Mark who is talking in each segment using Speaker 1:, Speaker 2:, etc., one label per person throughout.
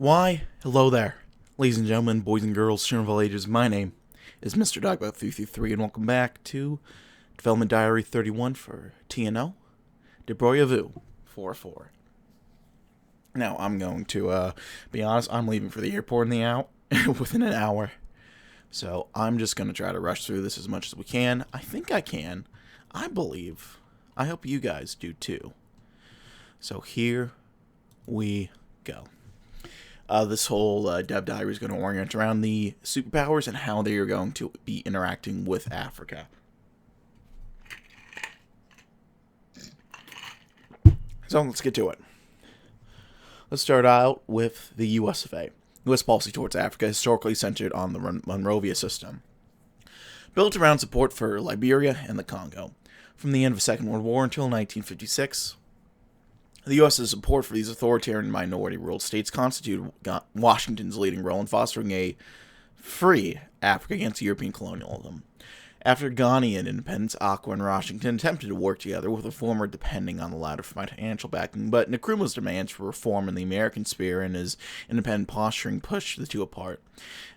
Speaker 1: Why, hello there, ladies and gentlemen, boys and girls, children of all ages. My name is Mr. Dogbout333, and welcome back to Development Diary 31 for TNO, Debrouillez-Vous 4-4. Now, I'm going to be honest, I'm leaving for the airport within an hour, so I'm just going to try to rush through this as much as we can. I think I can. I believe. I hope you guys do too. So here we go. This whole Dev Diary is going to orient around the superpowers and how they are going to be interacting with Africa. So let's get to it. Let's start out with the US of A. U.S. policy towards Africa historically centered on the Monrovia system, built around support for Liberia and the Congo. From the end of the Second World War until 1956, the U.S.'s support for these authoritarian minority-ruled states constituted Washington's leading role in fostering a free Africa against European colonialism. After Ghanaian independence, Accra and Washington attempted to work together, with the former depending on the latter for financial backing, but Nkrumah's demands for reform in the American sphere and his independent posturing pushed the two apart.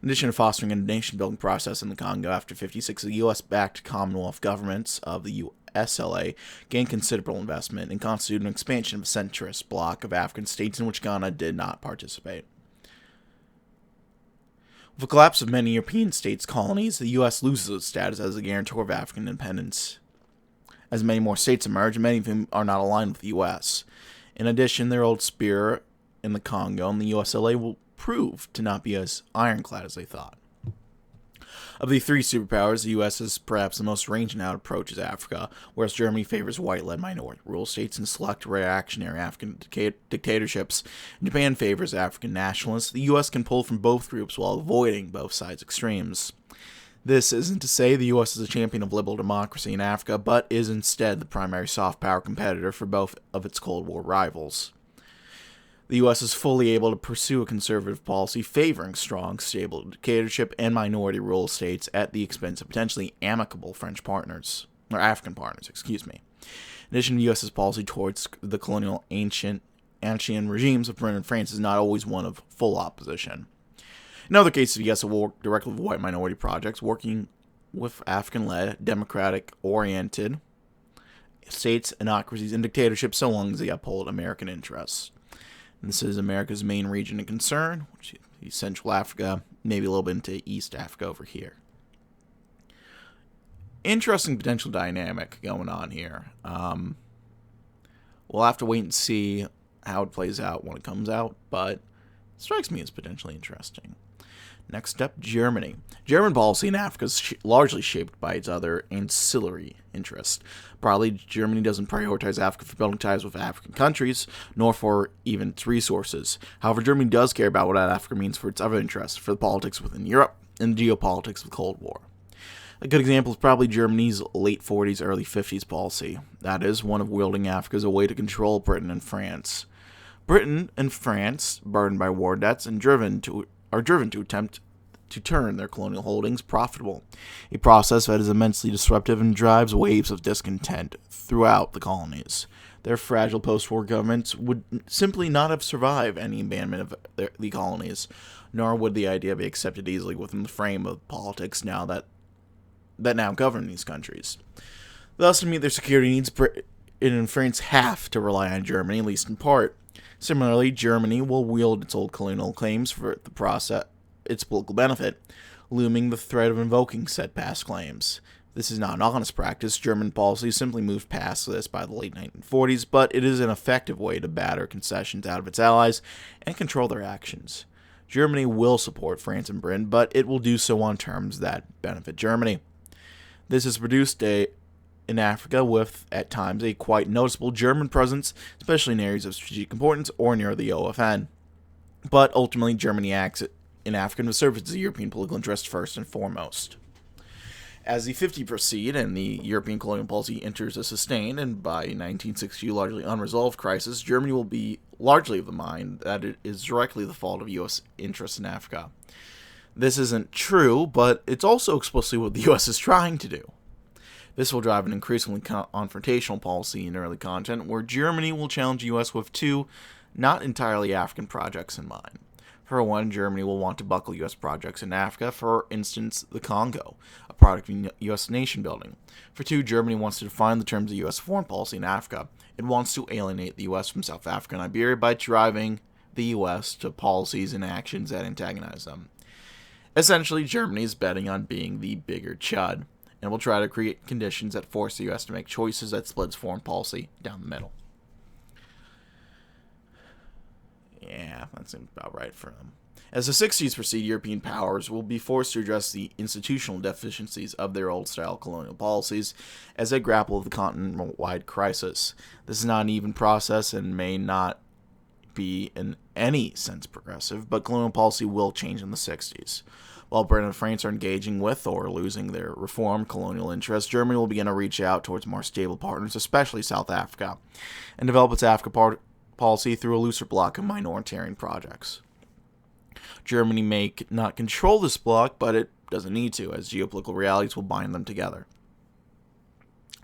Speaker 1: In addition to fostering a nation-building process in the Congo, after 1956, the U.S.-backed Commonwealth governments of the SLA gained considerable investment and constituted an expansion of a centrist bloc of African states in which Ghana did not participate. With the collapse of many European states' colonies, the U.S. loses its status as a guarantor of African independence, as many more states emerge, and many of whom are not aligned with the U.S. In addition, their old spear in the Congo and the USLA will prove to not be as ironclad as they thought. Of the three superpowers, the U.S. is perhaps the most range-and-out approaches Africa, whereas Germany favors white-led minority-ruled states and select reactionary African dictatorships, and Japan favors African nationalists. The U.S. can pull from both groups while avoiding both sides' extremes. This isn't to say the U.S. is a champion of liberal democracy in Africa, but is instead the primary soft power competitor for both of its Cold War rivals. The U.S. is fully able to pursue a conservative policy favoring strong, stable dictatorship and minority-ruled states at the expense of potentially amicable African partners. In addition, the U.S.'s policy towards the colonial ancient regimes of Britain and France is not always one of full opposition. In other cases, the U.S. will work directly with white minority projects, working with African-led, democratic-oriented states, anocracies, and dictatorships so long as they uphold American interests. This is America's main region of concern, which is Central Africa, maybe a little bit into East Africa over here. Interesting potential dynamic going on here. We'll have to wait and see how it plays out when it comes out, but it strikes me as potentially interesting. Next up, Germany. German policy in Africa is largely shaped by its other ancillary interests. Broadly, Germany doesn't prioritize Africa for building ties with African countries, nor for even its resources. However, Germany does care about what Africa means for its other interests, for the politics within Europe, and the geopolitics of the Cold War. A good example is probably Germany's late 40s, early 50s policy. That is, one of wielding Africa as a way to control Britain and France. Britain and France, burdened by war debts and driven to attempt to turn their colonial holdings profitable, a process that is immensely disruptive and drives waves of discontent throughout the colonies. Their fragile post-war governments would simply not have survived any abandonment of the colonies, nor would the idea be accepted easily within the frame of politics that now govern these countries. Thus, to meet their security needs, Britain and France have to rely on Germany, at least in part. Similarly, Germany will wield its old colonial claims for the process, its political benefit, looming the threat of invoking said past claims. This is not an honest practice. German policy simply moved past this by the late 1940s, but it is an effective way to batter concessions out of its allies and control their actions. Germany will support France and Britain, but it will do so on terms that benefit Germany. This has produced in Africa with, at times, a quite noticeable German presence, especially in areas of strategic importance or near the OFN. But ultimately, Germany acts in Africa to serve its European political interest first and foremost. As the 50s proceed and the European colonial policy enters a sustained and by 1962 largely unresolved crisis, Germany will be largely of the mind that it is directly the fault of U.S. interests in Africa. This isn't true, but it's also explicitly what the U.S. is trying to do. This will drive an increasingly confrontational policy in early content, where Germany will challenge the U.S. with two not entirely African projects in mind. For one, Germany will want to buckle U.S. projects in Africa, for instance, the Congo, a product of U.S. nation building. For two, Germany wants to define the terms of U.S. foreign policy in Africa. It wants to alienate the U.S. from South Africa and Iberia by driving the U.S. to policies and actions that antagonize them. Essentially, Germany is betting on being the bigger chud, and will try to create conditions that force the U.S. to make choices that splits foreign policy down the middle. Yeah, that seems about right for them. As the 60s proceed, European powers will be forced to address the institutional deficiencies of their old-style colonial policies as they grapple with the continent-wide crisis. This is not an even process and may not be in any sense progressive, but colonial policy will change in the 60s. While Britain and France are engaging with or losing their reform colonial interests, Germany will begin to reach out towards more stable partners, especially South Africa, and develop its Africa policy through a looser block of minoritarian projects. Germany may not control this bloc, but it doesn't need to, as geopolitical realities will bind them together.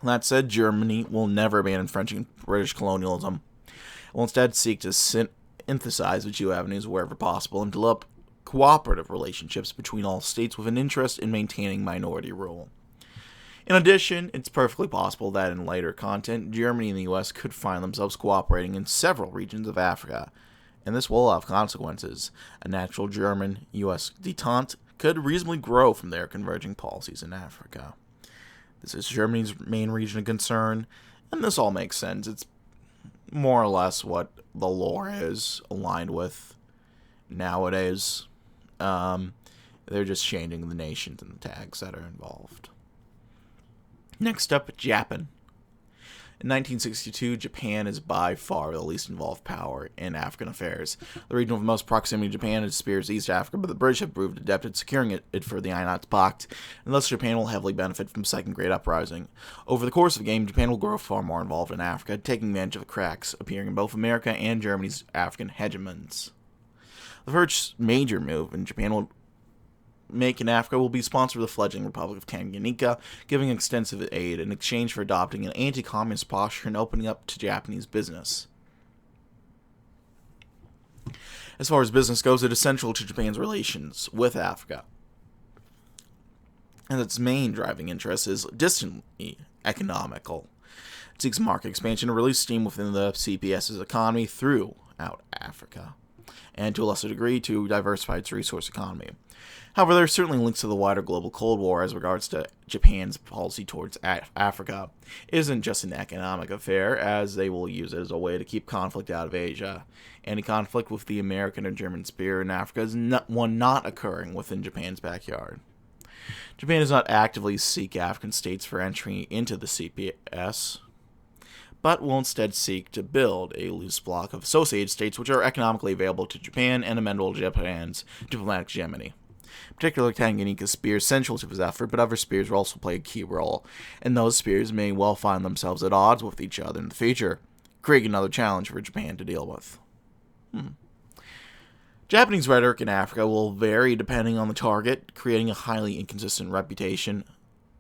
Speaker 1: That said, Germany will never abandon French and British colonialism. It will instead seek to synthesize the two avenues wherever possible and develop cooperative relationships between all states with an interest in maintaining minority rule. In addition, it's perfectly possible that in later content, Germany and the U.S. could find themselves cooperating in several regions of Africa, and this will have consequences. A natural German-U.S. detente could reasonably grow from their converging policies in Africa. This is Germany's main region of concern, and this all makes sense. It's more or less what the lore is aligned with nowadays. They're just changing the nations and the tags that are involved. Next up, Japan. In 1962, Japan is by far the least involved power in African affairs. The region with the most proximity to Japan is Spears East Africa, but the British have proved adept at securing it for the Einheitspacht, and thus Japan will heavily benefit from the Second Great Uprising. Over the course of the game, Japan will grow far more involved in Africa, taking advantage of the cracks appearing in both America and Germany's African hegemons. The first major move in Japan will make in Africa will be sponsor the fledgling Republic of Tanganyika, giving extensive aid in exchange for adopting an anti-communist posture and opening up to Japanese business. As far as business goes, it is central to Japan's relations with Africa, and its main driving interest is distantly economical. It seeks market expansion to release steam within the CPS's economy throughout Africa, and to a lesser degree to diversify its resource economy. However, there are certainly links to the wider global Cold War as regards to Japan's policy towards Africa. It isn't just an economic affair, as they will use it as a way to keep conflict out of Asia. Any conflict with the American or German spear in Africa is one not occurring within Japan's backyard. Japan does not actively seek African states for entry into the CPS, but will instead seek to build a loose block of associated states which are economically available to Japan and amenable to Japan's diplomatic hegemony. Particularly Tanganyika's spear is central to his effort, but other spears will also play a key role, and those spears may well find themselves at odds with each other in the future, creating another challenge for Japan to deal with. Japanese rhetoric in Africa will vary depending on the target, creating a highly inconsistent reputation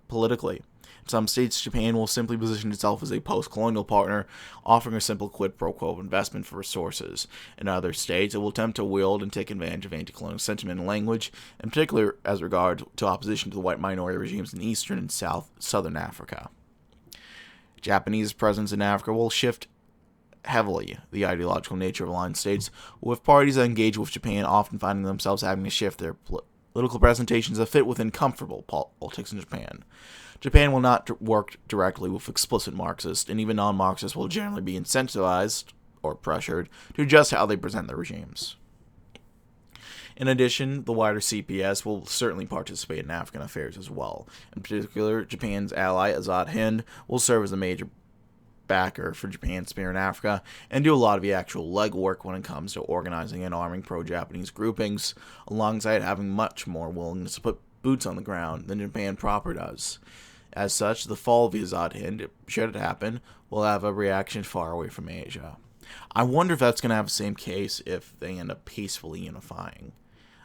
Speaker 1: politically. In some states, Japan will simply position itself as a post-colonial partner, offering a simple quid pro quo of investment for resources. In other states, it will attempt to wield and take advantage of anti-colonial sentiment and language, in particular as regards to opposition to the white minority regimes in eastern and southern Africa. Japanese presence in Africa will shift heavily the ideological nature of aligned states, with parties that engage with Japan often finding themselves having to shift their political presentations that fit within comfortable politics in Japan. Japan will not work directly with explicit Marxists, and even non-Marxists will generally be incentivized or pressured to adjust how they present their regimes. In addition, the wider CPS will certainly participate in African affairs as well. In particular, Japan's ally Azad Hind will serve as a major backer for Japan's spear in Africa and do a lot of the actual legwork when it comes to organizing and arming pro-Japanese groupings, alongside having much more willingness to put boots on the ground than Japan proper does. As such, the fall of Azad Hind, should it happen, will have a reaction far away from Asia. I wonder if that's going to have the same case if they end up peacefully unifying.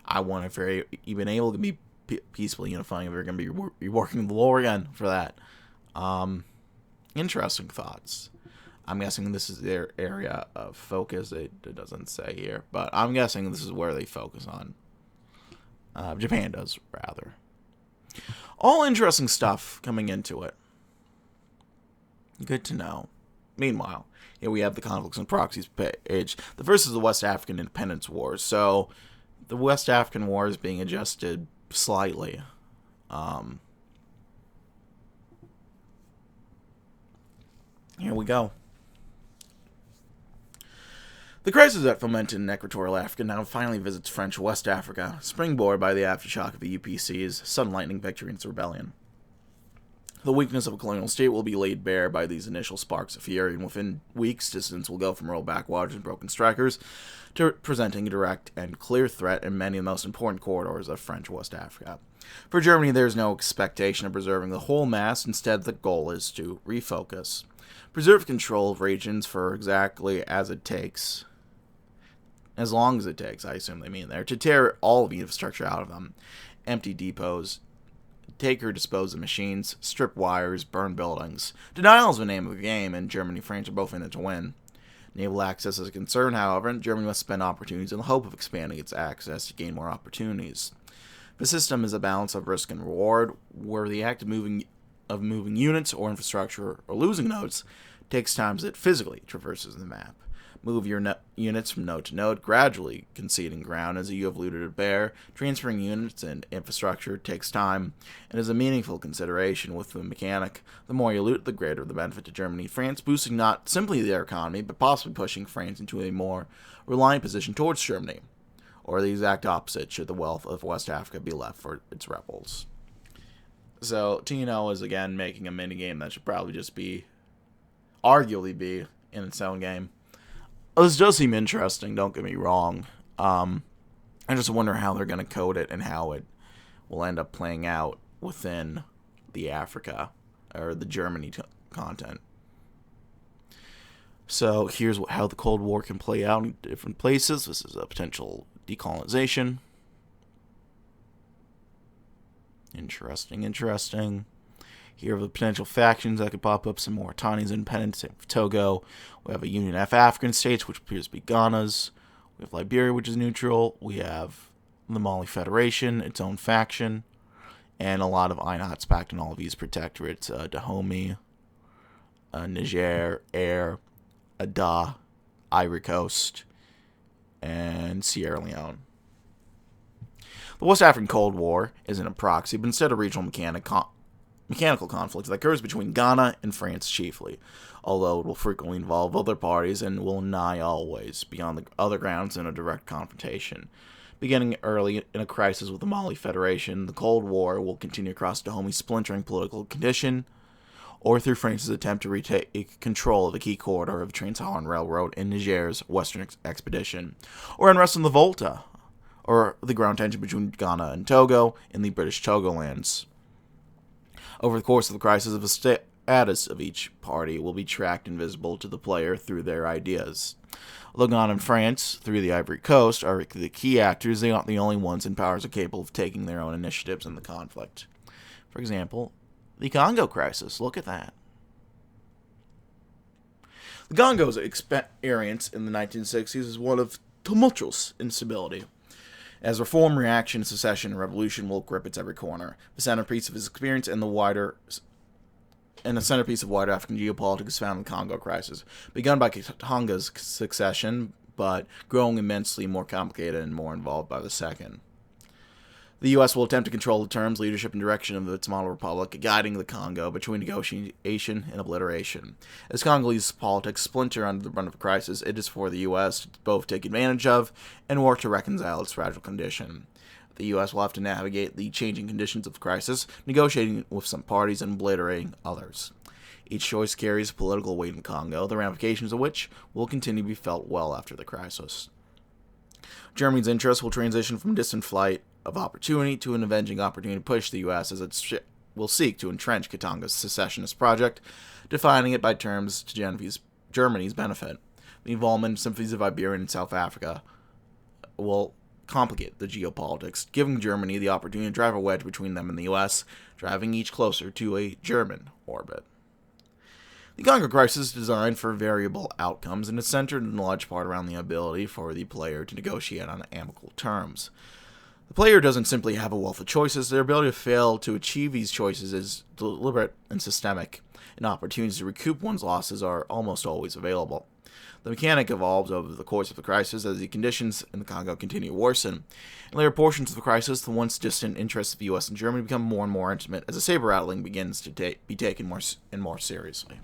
Speaker 1: I wonder if they're even able to be peacefully unifying, if they're going to be working the war again for that. Interesting thoughts. I'm guessing this is their area of focus. It doesn't say here, but I'm guessing this is where they focus on. Japan does, rather. All interesting stuff coming into it. Good to know. Meanwhile, here we have the conflicts and proxies page. The first is the West African Independence Wars. So, the West African War is being adjusted slightly. Here we go. The crisis that fomented in Equatorial Africa now finally visits French West Africa, springboarded by the aftershock of the UPC's sudden lightning victory in its rebellion. The weakness of a colonial state will be laid bare by these initial sparks of fury, and within weeks, dissidents will go from rural backwaters and broken strikers to presenting a direct and clear threat in many of the most important corridors of French West Africa. For Germany, there is no expectation of preserving the whole mass. Instead, the goal is to refocus. Preserve control of regions for exactly as it takes. As long as it takes, I assume they mean there, to tear all of the infrastructure out of them. Empty depots, take or dispose of machines, strip wires, burn buildings. Denial is the name of the game, and Germany and France are both in it to win. Naval access is a concern, however, and Germany must spend opportunities in the hope of expanding its access to gain more opportunities. The system is a balance of risk and reward, where the act of moving units or infrastructure or losing nodes takes time as it physically traverses the map. Move your units from node to node, gradually conceding ground as you have looted it bare. Transferring units and infrastructure takes time and is a meaningful consideration with the mechanic. The more you loot, the greater the benefit to Germany and France, boosting not simply their economy, but possibly pushing France into a more reliant position towards Germany. Or the exact opposite, should the wealth of West Africa be left for its rebels. So, Tino is again making a minigame that should probably just arguably be in its own game. This does seem interesting, don't get me wrong. I just wonder how they're going to code it and how it will end up playing out within the Africa or the Germany content. So here's how the Cold War can play out in different places. This is a potential decolonization. Interesting. Here are the potential factions that could pop up. Some Mauritania's independent, same for Togo. We have a Union of African states, which appears to be Ghana's. We have Liberia, which is neutral. We have the Mali Federation, its own faction. And a lot of INOTs packed in all of these protectorates. Dahomey, Niger, Air, Ada, Ivory Coast, and Sierra Leone. The West African Cold War isn't a proxy, but instead a regional mechanical conflict that occurs between Ghana and France chiefly, although it will frequently involve other parties and will nigh always be on the other grounds in a direct confrontation. Beginning early in a crisis with the Mali Federation, the Cold War will continue across Dahomey's splintering political condition, or through France's attempt to retake control of the key corridor of the Trans-Saharan Railroad in Niger's Western Expedition, or unrest in the Volta, or the ground tension between Ghana and Togo in the British Togolands. Over the course of the crisis, the status of each party will be tracked and visible to the player through their ideas. Although Ghana and France, through the Ivory Coast, are the key actors, they aren't the only ones in powers capable of taking their own initiatives in the conflict. For example, the Congo crisis. Look at that. The Congo's experience in the 1960s is one of tumultuous instability. As reform, reaction, secession, and revolution will grip its every corner. The centerpiece of his experience and the centerpiece of wider African geopolitics is found in the Congo crisis, begun by Katanga's succession, but growing immensely more complicated and more involved by the second. The U.S. will attempt to control the terms, leadership, and direction of its model republic, guiding the Congo between negotiation and obliteration. As Congolese politics splinter under the brunt of a crisis, it is for the U.S. to both take advantage of and work to reconcile its fragile condition. The U.S. will have to navigate the changing conditions of the crisis, negotiating with some parties and obliterating others. Each choice carries political weight in Congo, the ramifications of which will continue to be felt well after the crisis. Germany's interests will transition from distant flight of opportunity to an avenging opportunity to push the U.S. as it will seek to entrench Katanga's secessionist project, defining it by terms to Germany's benefit. The involvement of sympathies of Iberia and South Africa will complicate the geopolitics, giving Germany the opportunity to drive a wedge between them and the U.S., driving each closer to a German orbit. The Congo Crisis is designed for variable outcomes and is centered in large part around the ability for the player to negotiate on amicable terms. The player doesn't simply have a wealth of choices, their ability to fail to achieve these choices is deliberate and systemic, and opportunities to recoup one's losses are almost always available. The mechanic evolves over the course of the crisis as the conditions in the Congo continue to worsen. In later portions of the crisis, the once distant interests of the U.S. and Germany become more and more intimate as the saber rattling begins to be taken more and more seriously.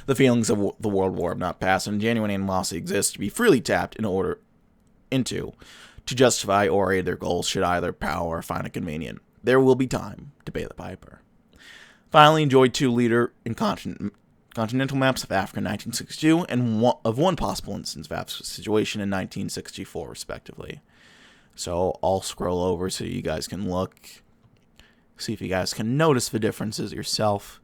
Speaker 1: The feelings of the World War have not passed, and genuine animosity exists to be freely tapped into to justify or aid their goals should either power find it convenient. There will be time to pay the piper. Finally, enjoyed 2-liter and continental maps of Africa in 1962 and one possible instance of Africa's situation in 1964, respectively. So I'll scroll over so you guys can look, see if you guys can notice the differences yourself.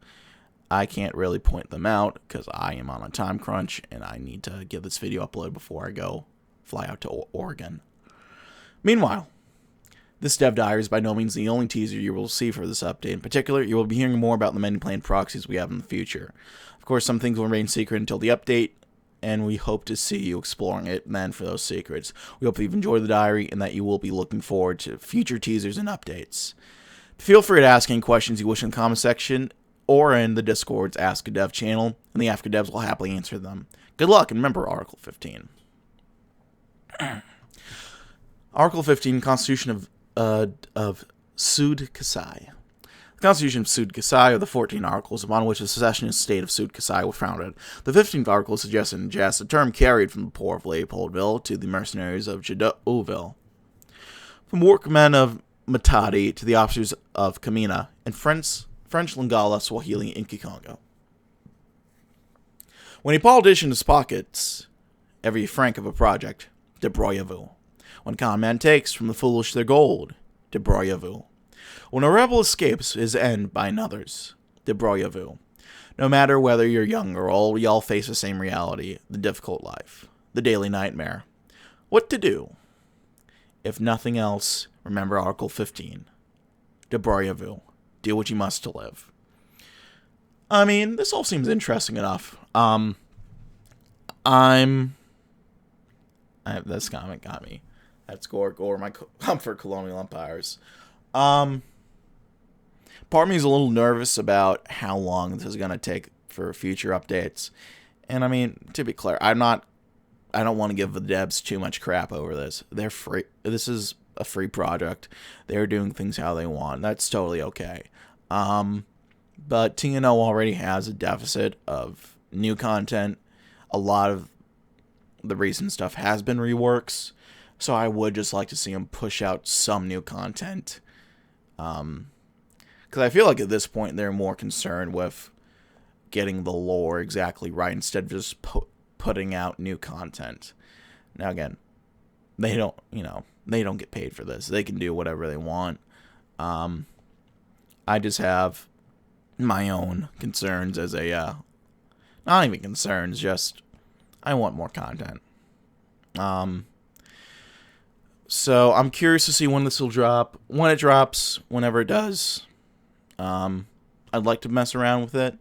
Speaker 1: I can't really point them out because I am on a time crunch and I need to get this video uploaded before I go fly out to Oregon. Meanwhile, this dev diary is by no means the only teaser you will see for this update. In particular, you will be hearing more about the many planned proxies we have in the future. Of course, some things will remain secret until the update, and we hope to see you exploring it then for those secrets. We hope you've enjoyed the diary and that you will be looking forward to future teasers and updates. Feel free to ask any questions you wish in the comment section or in the Discord's Ask a Dev channel, and the Africa Devs will happily answer them. Good luck, and remember Article 15. Article 15, Constitution of Sud Kasai. The Constitution of Sud Kasai are the 14 articles upon which the secessionist state of Sud Kasai was founded. The 15th article suggests and ingests a term carried from the poor of Leopoldville to the mercenaries of Jadotville, from workmen of Matadi to the officers of Kamina, and French Lingala, Swahili, and Kikongo. When a politician pockets every franc of a project, Debrouillez-Vous. When con man takes from the foolish their gold, Debrouillez-Vous. When a rebel escapes his end by another's, Debrouillez-Vous. No matter whether you're young or old, we all face the same reality, the difficult life, the daily nightmare. What to do? If nothing else, remember Article 15. Debrouillez-Vous. Do what you must to live. I mean, this all seems interesting enough. This comment got me. That's Gore, my comfort colonial empires. Part of me is a little nervous about how long this is going to take for future updates. And I mean, to be clear, I don't want to give the devs too much crap over this. They're free. This is a free project. They're doing things how they want. That's totally okay. But TNO already has a deficit of new content. A lot of the recent stuff has been reworks. So I would just like to see them push out some new content. Because I feel like at this point they're more concerned with getting the lore exactly right instead of just putting out new content. Now again, they don't get paid for this. They can do whatever they want. I just have my own concerns as a, not even concerns, just I want more content. So I'm curious to see when this will drop. When it drops, whenever it does, I'd like to mess around with it.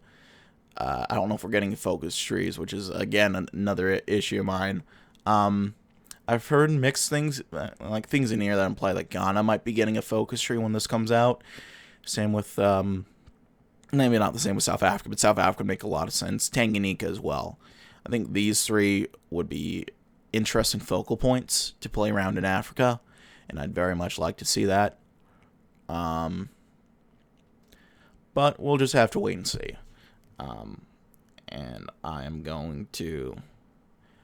Speaker 1: I don't know if we're getting focus trees, which is, again, another issue of mine. I've heard mixed things, like things in here that imply that Ghana might be getting a focus tree when this comes out. Same with, maybe not the same with South Africa, but South Africa would make a lot of sense. Tanganyika as well. I think these three would be interesting focal points to play around in Africa, and I'd very much like to see that. But we'll just have to wait and see. And I am going to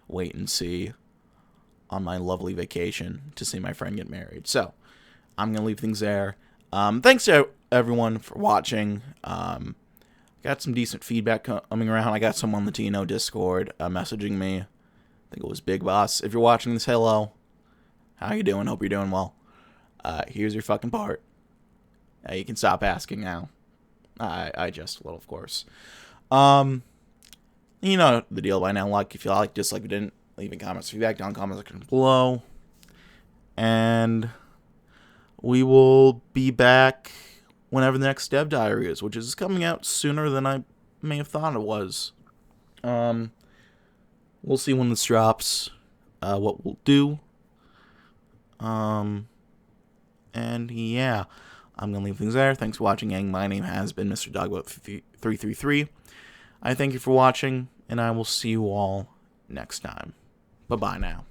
Speaker 1: wait and see on my lovely vacation to see my friend get married. So I'm going to leave things there. Thanks to everyone for watching. Got some decent feedback coming around. I got some on the TNO Discord messaging me. I think it was Big Boss. If you're watching this, hello. How you doing? Hope you're doing well. Here's your fucking part. You can stop asking now. I just a little, of course. You know the deal by now. Like, if you like, dislike, if you didn't, leave in comments, feedback down in the comment section below. And we will be back whenever the next dev diary is, which is coming out sooner than I may have thought it was. We'll see when this drops, what we'll do. And yeah, I'm going to leave things there. Thanks for watching, gang. My name has been Mr. Dogboat333. I thank you for watching, and I will see you all next time. Bye-bye now.